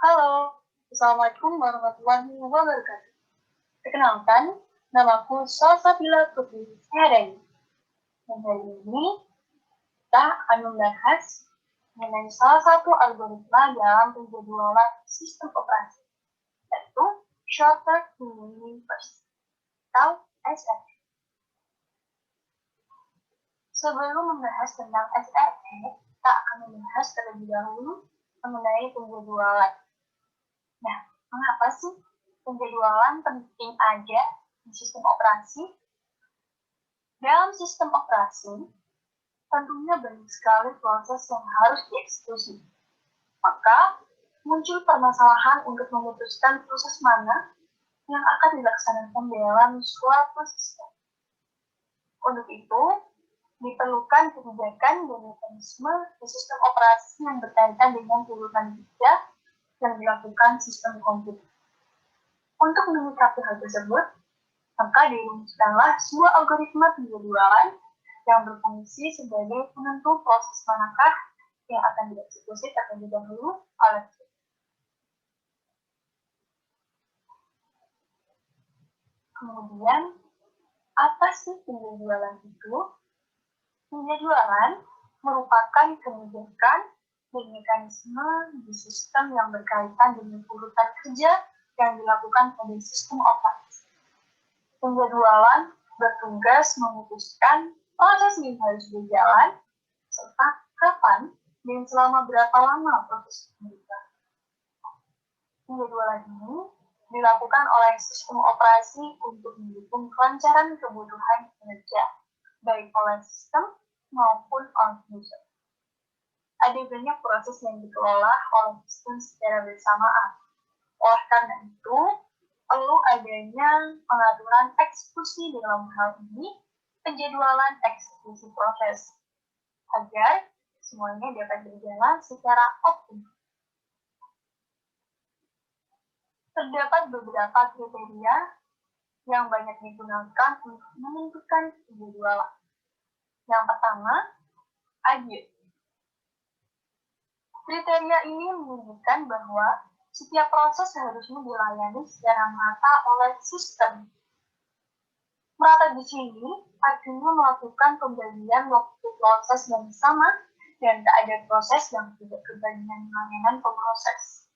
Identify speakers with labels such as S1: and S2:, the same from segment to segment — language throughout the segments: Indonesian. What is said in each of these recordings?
S1: Halo, Assalamualaikum warahmatullahi wabarakatuh. Perkenalkan, namaku Salsabila Putri Hereni. Dan hari ini kita akan membahas mengenai salah satu algoritma dalam penjadwalan sistem operasi, yaitu Shorter Memory First, atau SRE. Sebelum membahas tentang SRE, kita akan membahas terlebih dahulu mengenai penjadwalan. Nah, mengapa sih penjadwalan penting aja di sistem operasi? Dalam sistem operasi, tentunya banyak sekali proses yang harus dieksekusi. Maka, muncul permasalahan untuk memutuskan proses mana yang akan dilaksanakan dalam suatu sistem. Untuk itu, diperlukan kebijakan dan mekanisme di sistem operasi yang berkaitan dengan urutan kerja yang dilakukan sistem komputer. Untuk menyikapi hal tersebut, maka dirumuskanlah sebuah algoritma penjadwalan yang berfungsi sebagai penentu proses manakah yang akan dieksekusi terlebih dahulu oleh kita. Kemudian, apa sih penjadwalan itu? Penjadwalan merupakan kebijakan dan mekanisme di sistem yang berkaitan dengan urutan kerja yang dilakukan pada sistem operasi. Penjadwalan bertugas memutuskan proses yang harus berjalan, serta kapan dan selama berapa lama proses berjalan. Penjadwalan ini dilakukan oleh sistem operasi untuk mendukung kelancaran kebutuhan kinerja, baik oleh sistem maupun oleh user. Ada banyak proses yang dikelola oleh sistem secara bersamaan. Oleh karena itu, perlu adanya pengaturan eksekusi dalam hal ini, penjadwalan eksekusi proses, agar semuanya dapat berjalan secara optimal. Terdapat beberapa kriteria yang banyak digunakan untuk menentukan penjadwalan. Yang pertama, adil. Kriteria ini menunjukkan bahwa setiap proses harusnya dilayani secara merata oleh sistem. Merata di sini artinya melakukan pembagian waktu proses yang sama dan tak ada proses yang tidak kebagian layanan pemroses.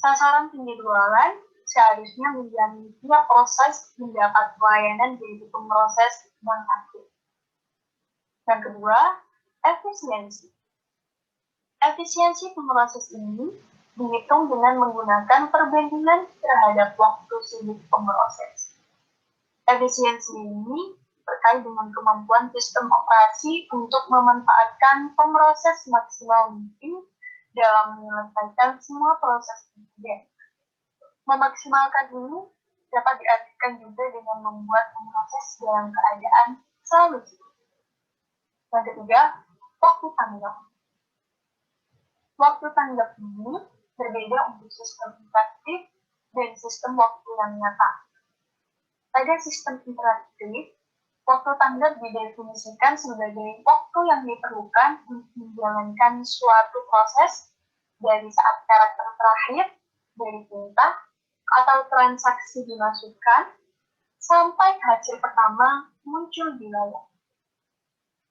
S1: Sasaran penjadwalan seharusnya menjamin tiap proses mendapat pelayanan dari pemroses yang aktif. Yang kedua, efisiensi. Efisiensi pemroses ini dihitung dengan menggunakan perbandingan terhadap waktu sibuk pemroses. Efisiensi ini terkait dengan kemampuan sistem operasi untuk memanfaatkan pemroses maksimal mungkin dalam menyelesaikan semua proses kerja. Memaksimalkan ini dapat diartikan juga dengan membuat pemroses dalam keadaan selalu sibuk. Yang ketiga, waktu tanggap. Waktu tanggap ini berbeda untuk sistem interaktif dan sistem waktu yang nyata. Pada sistem interaktif, waktu tanggap didefinisikan sebagai waktu yang diperlukan untuk menjalankan suatu proses dari saat karakter terakhir dari perintah atau transaksi dimasukkan sampai hasil pertama muncul di layar.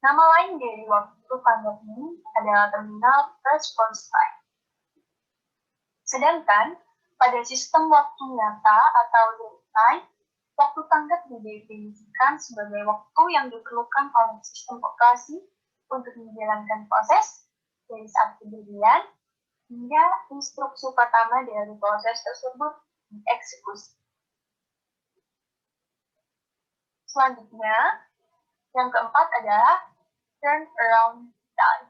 S1: Nama lain dari waktu tanggap ini adalah terminal response time. Sedangkan pada sistem waktu nyata atau real time, waktu tanggap didefinisikan sebagai waktu yang diperlukan oleh sistem operasi untuk menjalankan proses dari saat kejadian hingga instruksi pertama dari proses tersebut dieksekusi. Selanjutnya, yang keempat adalah turnaround time.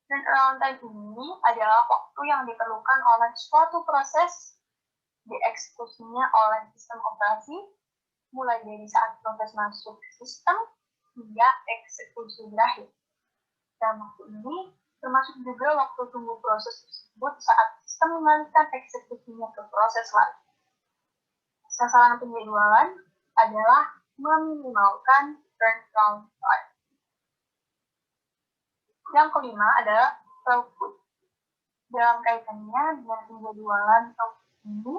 S1: Turnaround time ini adalah waktu yang diperlukan oleh suatu proses dieksekusinya oleh sistem operasi, mulai dari saat proses masuk ke sistem hingga eksekusi berakhir. Dan waktu ini termasuk juga waktu tunggu proses tersebut saat sistem mengalihkan eksekusinya ke proses lain. Sasaran penjadwalan adalah meminimalkan turnaround time. Yang kelima adalah throughput. Dalam kaitannya dengan penjadwalan ini,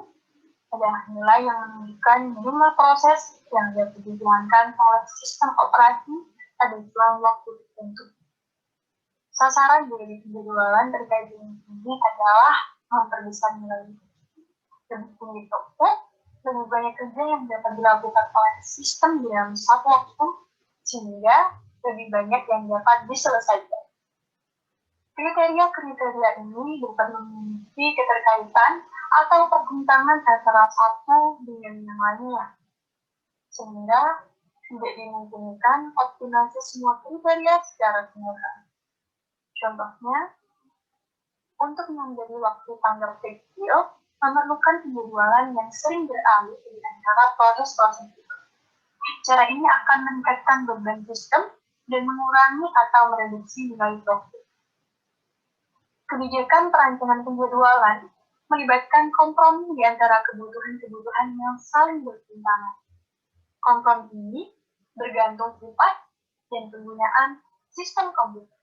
S1: ada nilai yang menunjukkan jumlah proses yang dapat dijalankan oleh sistem operasi pada selang waktu tertentu. Sasaran dari penjadwalan terkait dengan ini adalah memperbesar nilai lebih tinggi output, lebih banyak kerja yang dapat dilakukan oleh sistem dalam satu waktu, sehingga lebih banyak yang dapat diselesaikan. Kriteria-kriteria ini dapat memiliki keterkaitan atau pertentangan antara satu dengan yang lainnya, sehingga tidak dimungkinkan optimasi semua kriteria secara simultan. Contohnya, untuk memberi waktu tanggap kecil, memerlukan penjadwalan yang sering beralih di antara proses-proses itu. Cara ini akan meningkatkan beban sistem dan mengurangi atau mereduksi nilai profit. Kebijakan perancangan penjadwalan melibatkan kompromi di antara kebutuhan-kebutuhan yang saling bertentangan. Kompromi ini bergantung sifat dan penggunaan sistem komputer.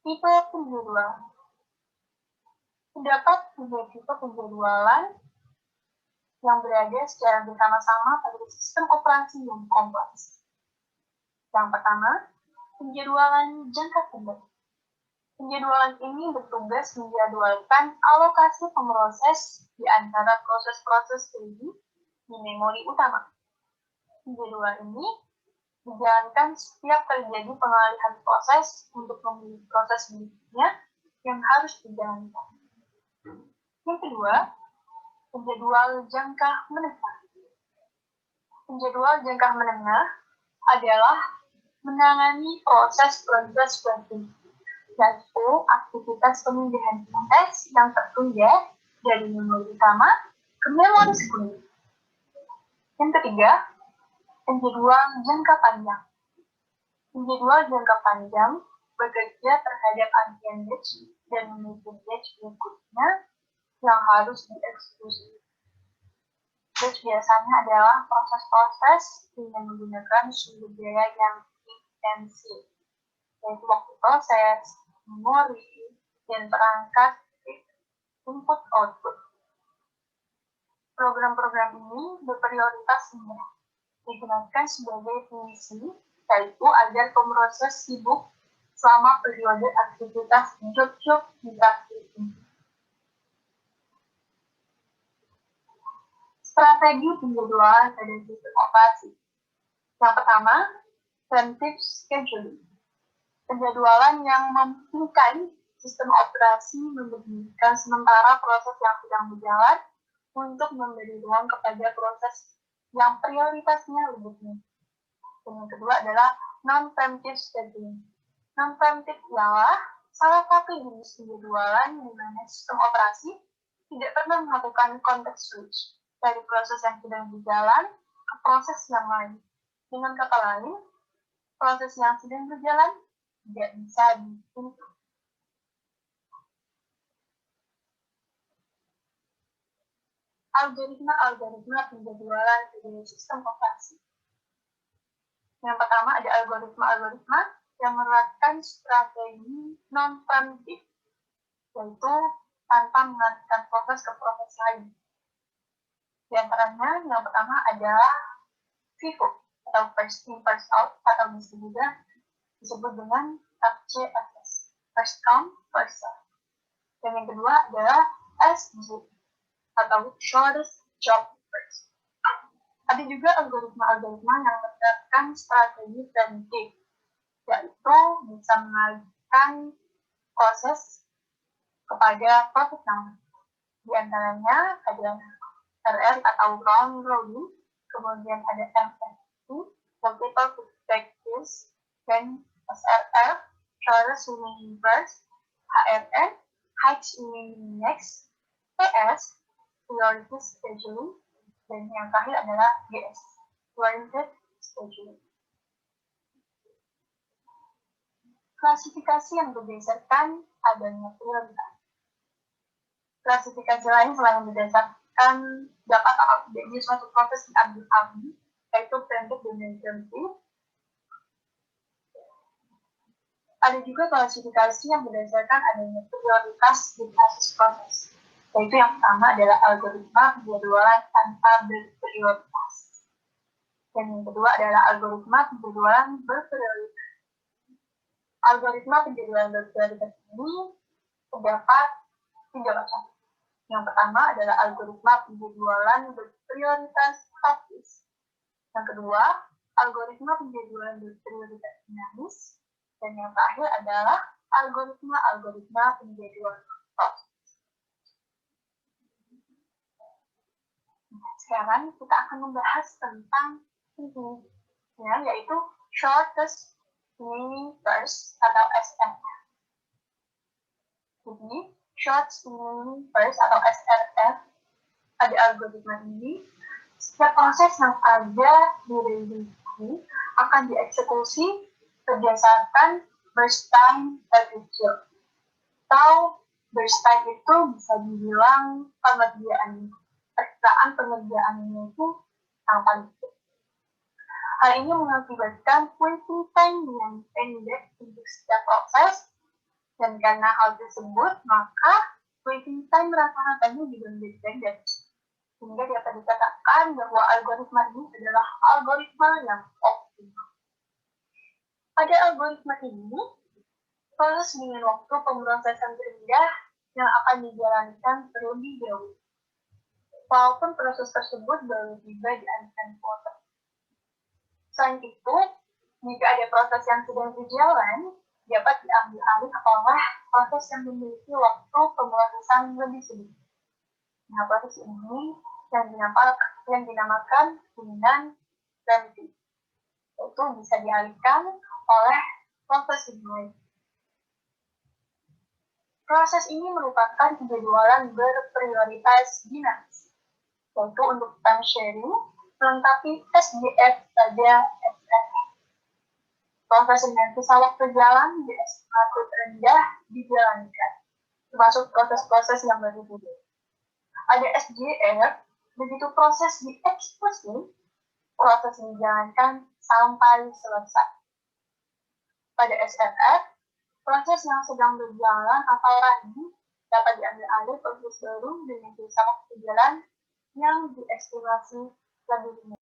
S1: Tipe penjadwalan. Terdapat 3 tipe penjadwalan yang berada secara bersama-sama pada sistem operasi yang kompleks. Yang pertama, penjadwalan jangka pendek. Penjadwalan ini bertugas menjadwalkan alokasi pemroses di antara proses-proses kerja di memori utama. Penjadwalan ini dijalankan setiap terjadi pengalihan proses untuk memilih proses berikutnya yang harus dijalankan. Yang kedua, penjadwal jangka menengah. Penjadwal jangka menengah adalah menangani proses-proses penting, yaitu aktivitas pemindahan teks yang tertunda dari memori utama ke memori sekunder. Yang ketiga, penjadwal jangka panjang. Penjadwal jangka panjang bekerja terhadap antrian batch dan menuju batch berikutnya yang harus dieksekusi. Batch biasanya adalah proses-proses dengan menggunakan sumber daya yang intensif, yaitu waktu proses, memori, dan perangkat input-output. Program-program ini berprioritas rendah, digunakan sebagai fungsi, yaitu agar pemroses sibuk selama periode aktivitas job-job interaktif ini. Strategi penjadwalan pada sistem operasi. Yang pertama, preemptive scheduling. Penjadwalan yang memungkinkan sistem operasi memberikan sementara proses yang sedang berjalan untuk memberi ruang kepada proses yang prioritasnya lebih tinggi. Dan yang kedua adalah non-preemptive scheduling. Non-preemptive ialah salah satu jenis penjadwalan di mana sistem operasi tidak pernah melakukan context switch dari proses yang sedang berjalan ke proses yang lain. Dengan kata lain, proses yang sedang berjalan tidak bisa ditutup. Algoritma penjadwalan dari sistem operasi. Yang pertama ada algoritma yang menerapkan strategi non-preemptive, yaitu tanpa mengalihkan proses ke proses lain. Di antaranya yang pertama adalah FIFO atau first in first out atau bisa juga disebut dengan FCFS, first come first serve. Dan yang kedua adalah SJ atau shortest job first. Ada juga algoritma yang menerapkan strategi preemptive, yaitu bisa mengalihkan proses kepada proses yang lain. Di antaranya ada RR atau round robin, kemudian ada MFT, multiple perspectives, dan SRR, shortest remaining first, HRN, highest remaining next, PS, priority scheduling, dan yang terakhir adalah GS, warranted scheduling. Klasifikasi yang berdasarkan adanya prioritas. Klasifikasi lain selain berdasarkan dapat atau tidaknya suatu proses diambil alih, yaitu preemptive dan non-preemptive. Ada juga klasifikasi yang berdasarkan adanya prioritas di kasus proses. Yaitu yang pertama adalah algoritma penjadwalan tanpa berprioritas. Dan yang kedua adalah algoritma penjadwalan berprioritas. Algoritma penjadwalan berprioritas ini terdapat 3 macam. Yang pertama adalah algoritma penjadwalan berprioritas statis. Yang kedua, algoritma penjadwalan berprioritas dinamis. Dan yang terakhir adalah algoritma penjadwalan proses. Sekarang kita akan membahas tentang ini, ya, yaitu shortest remaining first atau SRF. Jadi, shortest remaining first atau SRF pada algoritma ini, setiap proses yang ada di ranging ini akan dieksekusi berdasarkan burst time terkecil. Atau burst time itu bisa dibilang perkiraan pengerjaannya itu sangat kecil. Hal ini mengakibatkan waiting time yang pendek untuk setiap proses, dan karena hal tersebut, maka waiting time rata-ratanya juga menjadi pendek. Sehingga dapat dikatakan bahwa algoritma ini adalah algoritma yang optimal. Pada algoritma ini, proses dengan waktu pemrosesan terendah yang akan dijalankan terlebih dahulu. Walaupun proses tersebut baru tiba di undefined quarter. Selain itu, jika ada proses yang sedang berjalan, dapat diambil alih oleh proses yang memiliki waktu pemrosesan lebih sedikit. Nah, proses ini yang dinamakan dengan preemptive, yaitu bisa dialihkan oleh proses yang lain. Proses ini merupakan penjadwalan berprioritas dinamis, yaitu untuk time sharing melengkapi SDF pada SRF. Proses dengan sisa waktu jalan di estimasi terendah dijalankan, termasuk proses-proses yang berbeda. Ada SJF, begitu proses dieksekusi, proses dijalankan sampai selesai. Pada SRF, proses yang sedang berjalan atau running dapat diambil alih proses baru dengan sisa waktu jalan yang diestimasi lebih tinggi.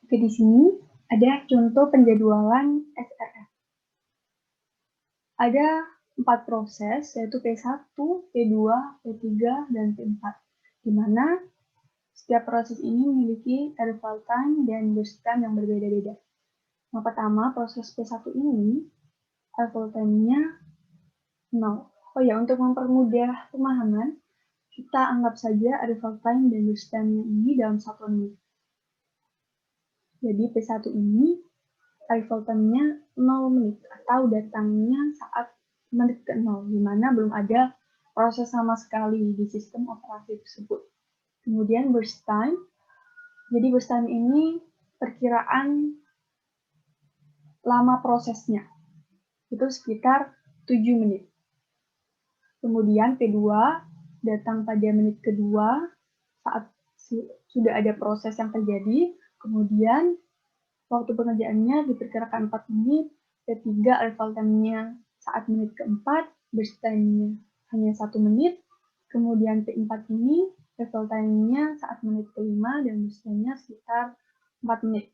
S2: Oke, di sini ada contoh penjadwalan SRF. Ada 4 proses, yaitu P1, P2, P3, dan P4, di mana setiap proses ini memiliki arrival time dan burst time yang berbeda-beda. Yang pertama, proses P1 ini, arrival time-nya 0. Oh ya, untuk mempermudah pemahaman, kita anggap saja arrival time dan burst time-nya ini dalam satuan menit. Jadi P1 ini arrival time-nya 0 menit atau datangnya saat menit ke-0, di mana belum ada proses sama sekali di sistem operasi tersebut. Kemudian burst time. Jadi burst time ini perkiraan lama prosesnya. Itu sekitar 7 menit. Kemudian P2 datang pada menit kedua saat sudah ada proses yang terjadi. Kemudian waktu pengerjaannya diperkirakan 4 menit, P3 arrival time-nya saat menit keempat, burst time-nya hanya 1 menit, kemudian P4 ini arrival time-nya saat menit kelima dan burst time-nya sekitar 4 menit.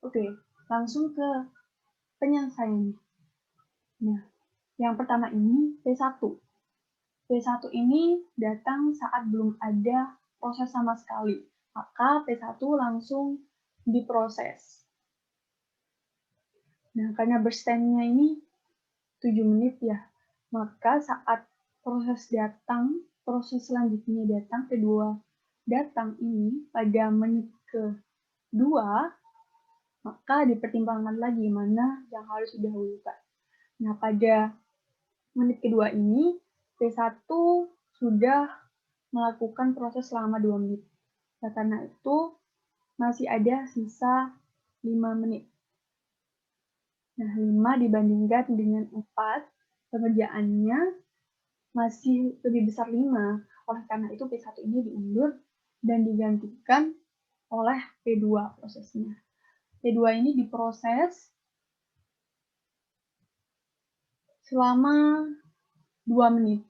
S2: Oke, langsung ke penyelesaiannya. Nah, yang pertama ini P1. P1 ini datang saat belum ada proses sama sekali. Maka P1 langsung diproses. Nah, karena burst time-nya ini 7 menit ya, maka saat proses selanjutnya datang, kedua datang ini pada menit kedua, maka dipertimbangkan lagi mana yang harus didahulukan. Nah, pada menit kedua ini, P1 sudah melakukan proses selama 2 menit. Nah, karena itu masih ada sisa 5 menit. Nah, 5 dibandingkan dengan 4, pengerjaannya masih lebih besar 5. Oleh karena itu, P1 ini diundur dan digantikan oleh P2 prosesnya. P2 ini diproses selama 2 menit.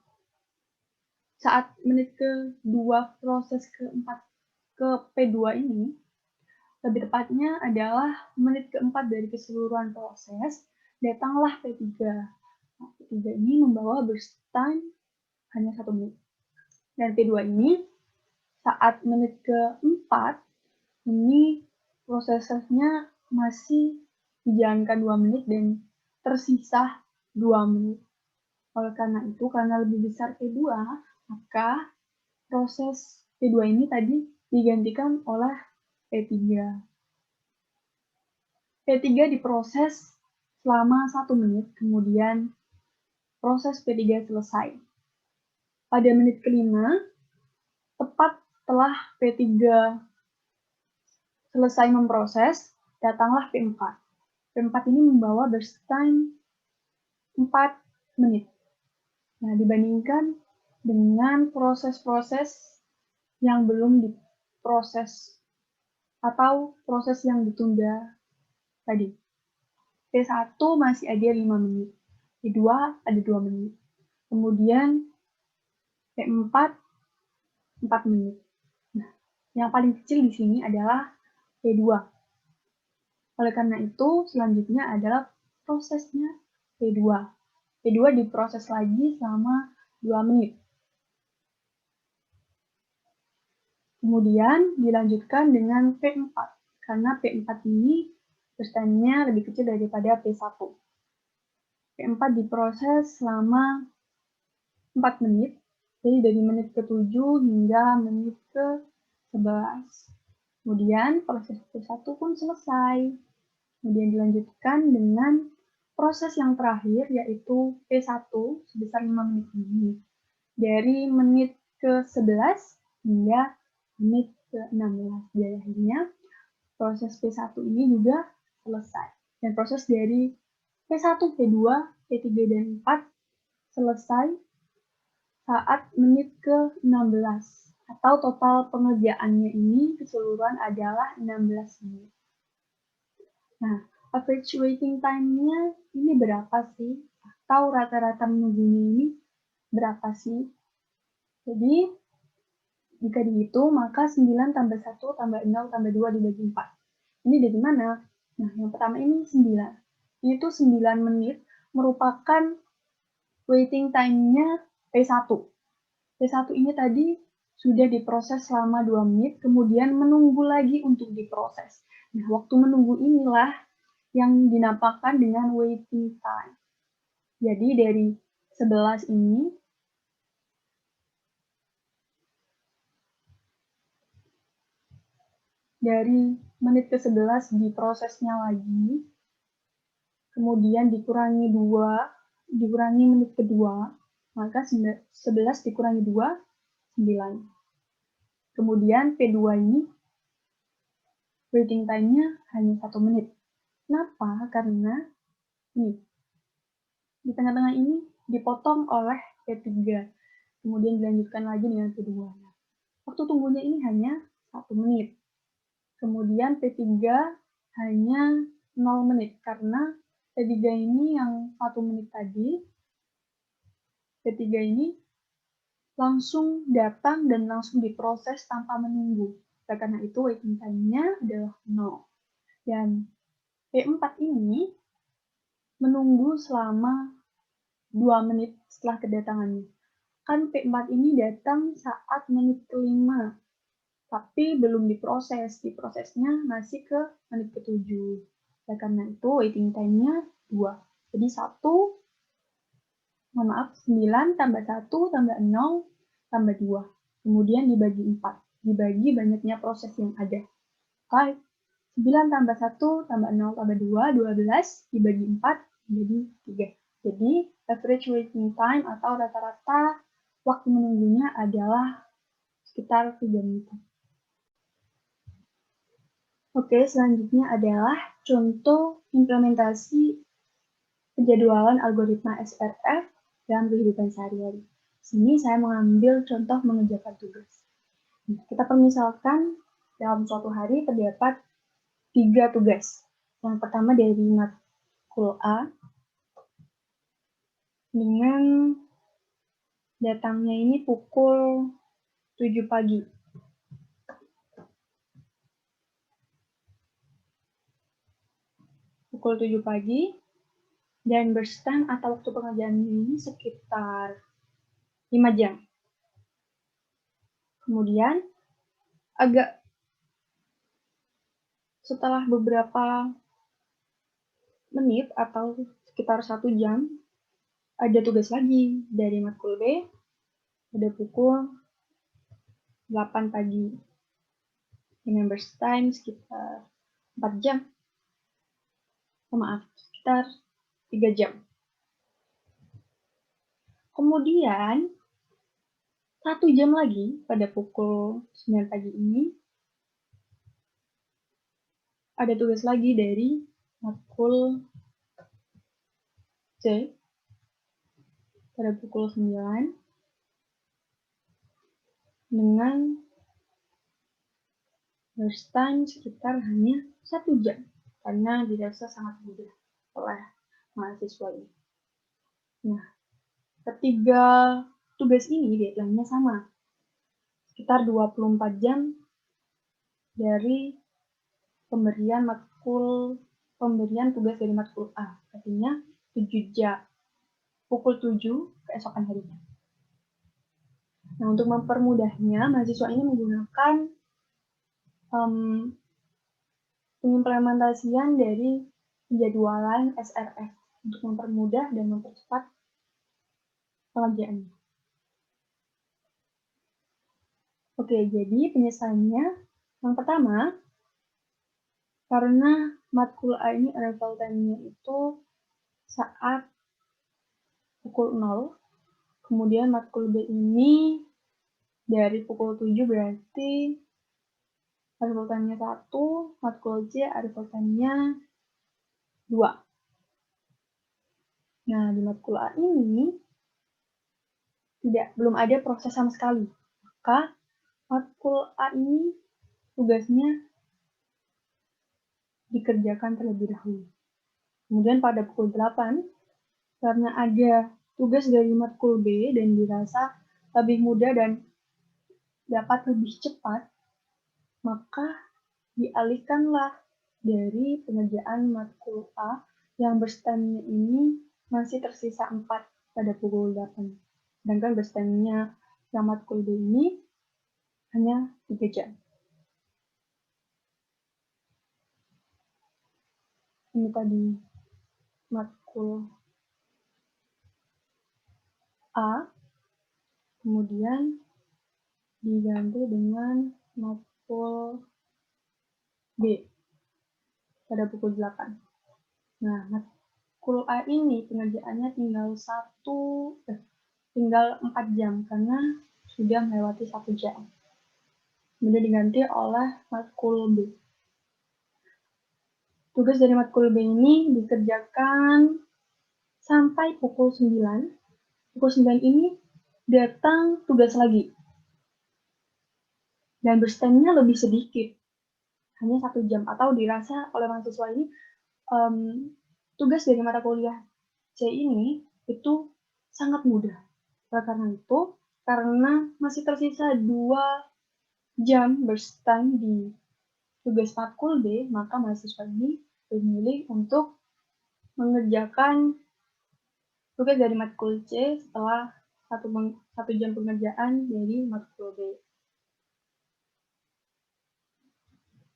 S2: Saat menit ke-2 proses keempat ke P2 ini, lebih tepatnya adalah menit keempat dari keseluruhan proses, datanglah P3. Nah, P3 ini membawa burst time hanya 1 menit. Dan P2 ini saat menit keempat ini prosesnya masih dijalankan 2 menit dan tersisa 2 menit. Oleh karena itu, karena lebih besar P2, maka proses P2 ini tadi digantikan oleh P3. P3 diproses selama 1 menit, kemudian proses P3 selesai. Pada menit kelima, tepat setelah P3 selesai memproses, datanglah P4. P4 ini membawa burst time 4 menit. Nah, dibandingkan dengan proses-proses yang belum diproses atau proses yang ditunda tadi. P1 masih ada 5 menit, P2 ada 2 menit, kemudian P4 4 menit. Nah, yang paling kecil di sini adalah P2. Oleh karena itu, selanjutnya adalah prosesnya P2. P2 diproses lagi selama 2 menit. Kemudian dilanjutkan dengan P4, karena P4 ini burst-time-nya lebih kecil daripada P1. P4 diproses selama 4 menit, jadi dari menit ke-7 hingga menit ke-11. Kemudian proses P1 pun selesai. Kemudian dilanjutkan dengan proses yang terakhir, yaitu P1 sebesar 5 menit ini. Dari menit ke-11 hingga menit ke-16. Jadi akhirnya proses P1 ini juga selesai. Dan proses dari P1, P2, P3, dan 4 selesai saat menit ke-16. Atau total pengerjaannya ini keseluruhan adalah 16 menit. Nah, average waiting time-nya ini berapa sih? Atau rata-rata menunggunya ini berapa sih? Jadi, jika dihitung, maka 9 tambah 1 tambah 0 tambah 2 dibagi 4. Ini dari mana? Nah, yang pertama ini 9. Ini tuh 9 menit merupakan waiting time-nya P1. P1 ini tadi sudah diproses selama 2 menit, kemudian menunggu lagi untuk diproses. Nah, waktu menunggu inilah yang dinamakan dengan waiting time. Jadi dari 11 ini, dari menit ke-11 diprosesnya lagi, kemudian dikurangi 2, dikurangi menit kedua, maka 11 dikurangi 2, 9. Kemudian P2 ini waiting time-nya hanya 1 menit. Kenapa? Karena nih, di tengah-tengah ini dipotong oleh P3, kemudian dilanjutkan lagi dengan P2. Waktu tunggunya ini hanya 1 menit. Kemudian P3 hanya 0 menit, karena P3 ini yang 1 menit tadi, P3 ini langsung datang dan langsung diproses tanpa menunggu. Karena itu waiting time-nya adalah 0. Dan P4 ini menunggu selama 2 menit setelah kedatangannya. Kan P4 ini datang saat menit ke-5, tapi belum diproses. Diprosesnya masih ke menit ke-7. Karena itu waiting time-nya 2. Jadi 9 tambah 1 tambah 0 tambah 2. Kemudian dibagi 4. Dibagi banyaknya proses yang ada. Oke. 9 tambah 1 tambah 0 tambah 2, 12. Dibagi 4, jadi 3. Jadi average waiting time atau rata-rata waktu menunggunya adalah sekitar 3 menit. Oke, selanjutnya adalah contoh implementasi penjadwalan algoritma SRF dalam kehidupan sehari-hari. Sini saya mengambil contoh mengerjakan tugas. Kita permisalkan dalam suatu hari terdapat 3 tugas. Yang pertama dari matkul A dengan datangnya ini pukul 7 pagi. Pukul 7 pagi, dan berstand atau waktu pengerjaannya ini sekitar 5 jam. Kemudian, agak setelah beberapa menit atau sekitar 1 jam, ada tugas lagi dari matkul B pada pukul 8 pagi. Dengan berstand sekitar 4 jam. Sekitar 3 jam. Kemudian, 1 jam lagi pada pukul 9 pagi ini, ada tugas lagi dari matkul C pada pukul 9 dengan burst time sekitar hanya 1 jam karena dirasa sangat mudah oleh mahasiswa ini. Nah, ketiga tugas ini deadline-nya sama, sekitar 24 jam dari pemberian tugas dari matkul A, artinya 7 jam, pukul 7 keesokan harinya. Nah, untuk mempermudahnya, mahasiswa ini menggunakan pengimplementasian dari penjadwalan SRF untuk mempermudah dan mempercepat pengerjaannya. Oke, jadi penyelesaiannya yang pertama, karena matkul A ini arrival time-nya itu saat pukul 0, kemudian matkul B ini dari pukul 7 berarti arrival time-nya 1, matkul C arrival time-nya 2. Nah, di matkul A ini belum ada proses sama sekali. Maka matkul A ini tugasnya dikerjakan terlebih dahulu. Kemudian pada pukul 8, karena ada tugas dari matkul B dan dirasa lebih mudah dan dapat lebih cepat, maka dialihkanlah dari pengerjaan matkul A yang berstandnya ini masih tersisa 4 pada pukul 8. Sedangkan berstandnya yang matkul B ini hanya 3 jam. Ini tadi matkul A, kemudian diganti dengan matkul B pada pukul 8. Nah, matkul A ini pengerjaannya tinggal 4 jam karena sudah melewati 1 jam. Kemudian diganti oleh matkul B. Tugas dari matkul B ini dikerjakan sampai pukul 9. Pukul 9 ini datang tugas lagi. Dan berstandnya lebih sedikit. Hanya 1 jam. Atau dirasa oleh mahasiswa ini, tugas dari mata kuliah C ini itu sangat mudah. Karena itu, karena masih tersisa 2 jam berstand di tugas matkul B, maka mahasiswa ini memilih untuk mengerjakan tugas dari matkul C setelah 1 jam pengerjaan dari matkul B.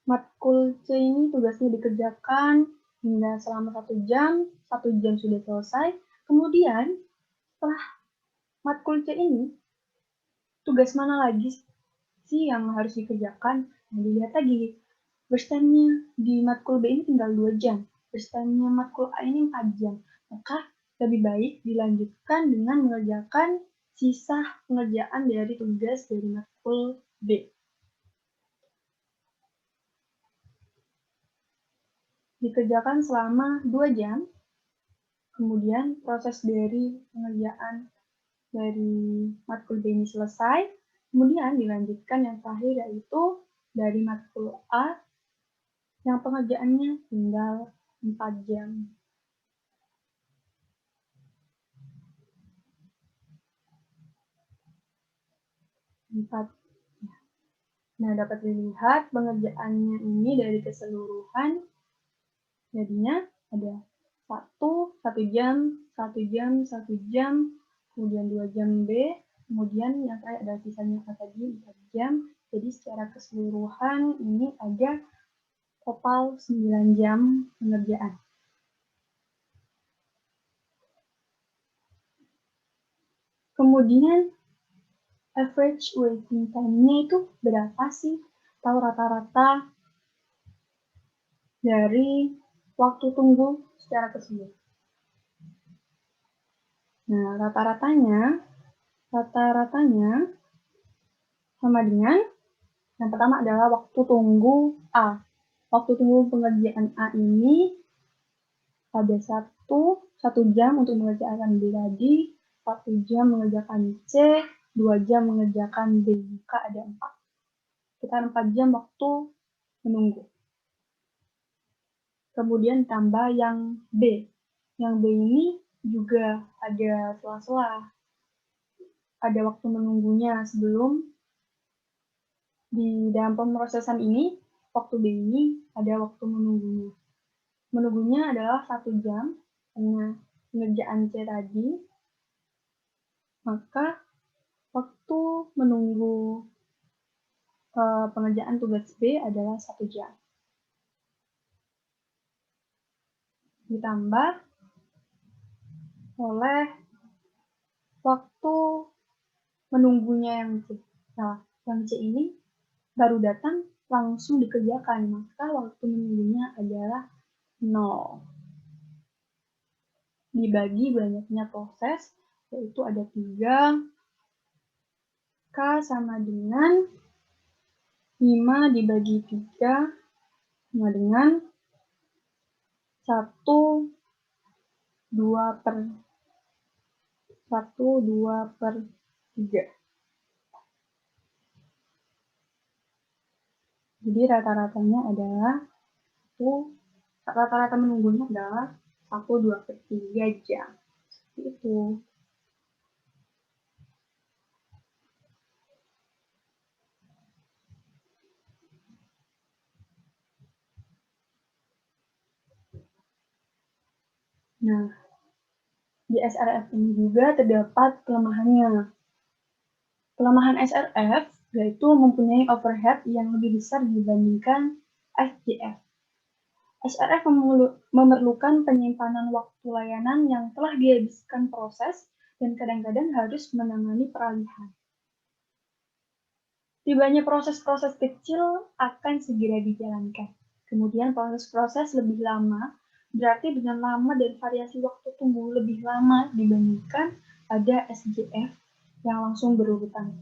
S2: Matkul C ini tugasnya dikerjakan hingga selama 1 jam sudah selesai. Kemudian setelah matkul C ini, tugas mana lagi sih yang harus dikerjakan? Nah, dilihat lagi. Berstandnya di matkul B ini tinggal 2 jam. Berstandnya matkul A ini 4 jam. Maka lebih baik dilanjutkan dengan mengerjakan sisa pengerjaan dari tugas dari matkul B. Dikerjakan selama 2 jam. Kemudian proses dari pengerjaan dari matkul B ini selesai. Kemudian dilanjutkan yang terakhir yaitu dari matkul A yang pengerjaannya tinggal 4 jam. Nah, dapat dilihat pengerjaannya ini dari keseluruhan, jadinya ada 1 jam, 1 jam, 1 jam, kemudian 2 jam B, kemudian yang terakhir ada sisanya tadi 4 jam. Jadi secara keseluruhan ini ada total 9 jam pengerjaan. Kemudian average waiting time-nya itu berapa sih? Tahu rata-rata dari waktu tunggu secara keseluruhan. Nah, rata-ratanya sama dengan yang pertama adalah waktu tunggu A. Waktu tunggu pengerjaan A ini ada 1 jam untuk mengerjakan B tadi, 1 jam mengerjakan C, 2 jam mengerjakan D. Maka ada 4. Kita 4 jam waktu menunggu. Kemudian tambah yang B. Yang B ini juga ada sela-sela. Ada waktu menunggunya sebelum di dalam pemrosesan ini, waktu B ini ada waktu menunggunya. Menunggunya adalah 1 jam karena pengerjaan C tadi, maka waktu menunggu pengerjaan tugas B adalah 1 jam. Ditambah oleh waktu menunggunya yang C. Nah, yang C ini baru datang langsung dikerjakan, maka waktu menunggunya adalah 0. Dibagi banyaknya proses, yaitu ada 3, K sama dengan 5 dibagi 3 sama dengan 1, 2 per 3. Jadi rata-ratanya adalah rata-rata menunggunya adalah 1, 2 per 3 jam. Seperti itu. Nah, di SRF ini juga terdapat kelemahannya. Kelemahan SRF yaitu mempunyai overhead yang lebih besar dibandingkan SJF. SRF memerlukan penyimpanan waktu layanan yang telah dihabiskan proses dan kadang-kadang harus menangani peralihan. Tibanya proses-proses kecil akan segera dijalankan. Kemudian proses-proses lebih lama, berarti dengan lama dan variasi waktu tunggu lebih lama dibandingkan pada SJF yang langsung berurutan.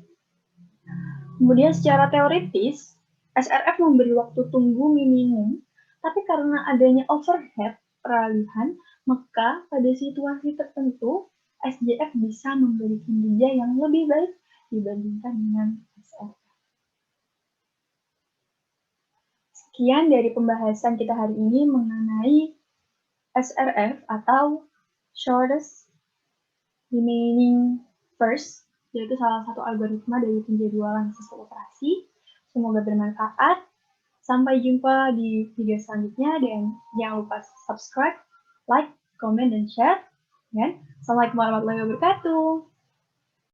S2: Kemudian secara teoritis, SRF memberi waktu tunggu minimum, tapi karena adanya overhead peralihan, maka pada situasi tertentu, SJF bisa memberi kinerja yang lebih baik dibandingkan dengan SRF. Sekian dari pembahasan kita hari ini mengenai SRF atau Shortest Remaining First, yaitu salah satu algoritma dari penjadwalan sistem operasi. Semoga bermanfaat. Sampai jumpa di video selanjutnya dan jangan lupa subscribe, like, comment, dan share. Dan Assalamualaikum warahmatullahi wabarakatuh.